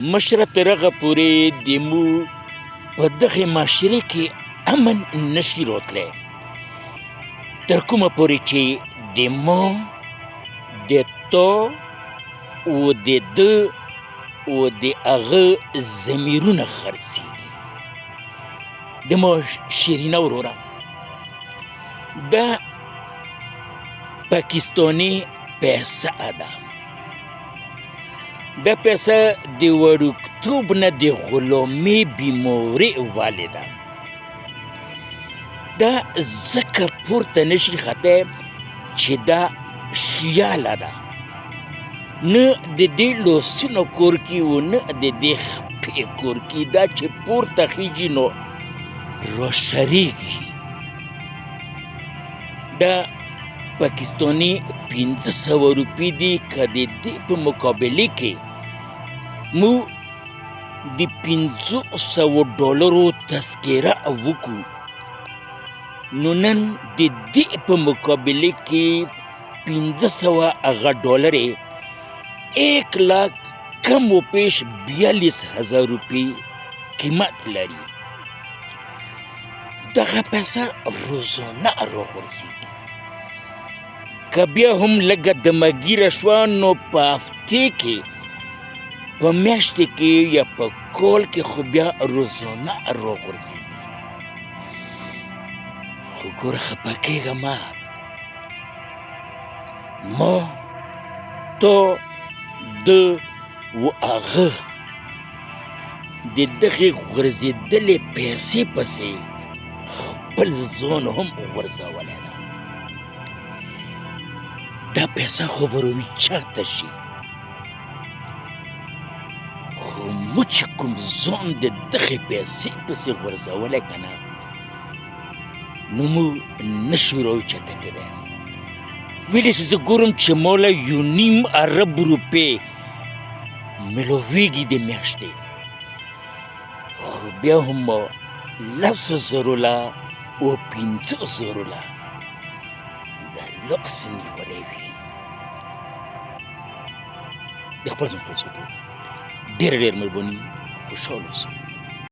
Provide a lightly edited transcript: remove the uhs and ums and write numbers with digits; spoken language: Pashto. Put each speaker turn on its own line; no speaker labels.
مشره تر هغه پورې د مو په دغې معاشرې کې امن نشي راتلی، تر کومه پورې چې د ما د تا و د ده و د هغه ضمیرونه خرڅېږي. د ما شیرینه وروره، دا پاکستاني پیسه ده. دا پیسه د وړوکتوب نه د غلامۍ بیمارۍ والې ده. دا ځکه پورته نشي ختی چې دا شیاله ده، نه د دې لاسونه کور کې و نه د دې خپې کور کې. دا چې پورته خیږي نو راشریږي. دا پاکستاني 500 روپۍ دي، که د دې په مقابله کې مو د 500 ډالرو تذکره وکړو، نو نن د دې په مقابله کې 500 هغه ډالرې 1 لاک کم و پیش 42,000 روپۍ قیمت لري. دغه پیسه روزانه راغورځېږي. که بیا هم لږه دمګیره شوه نو په هفتې کې، په میاشتې کې یا په کال کې خو بیا روزانه راغورځېږي. خو ګوره خفه کېږه مه، ما تا ده و هغه د دغې غورځېدلې پیسې پسې خپل ځان هم غورځولی ده. دا پیسه خو به روي چاته شي، خو مو چې کوم ځان د دغې پیسې پسې غورځولی که نه، نو مو نشو راوچته کېدی. ویلې چې زه ګورم چې ماله 1.5 ارب روپۍ میلاویږي د میاشتې، خو بیا هم ما 10,000 له و 15,000 له دا لاس نیولی وي. د خپل ځان خلاصېدو ډېره مهرباني، خوشحاله اوسئ.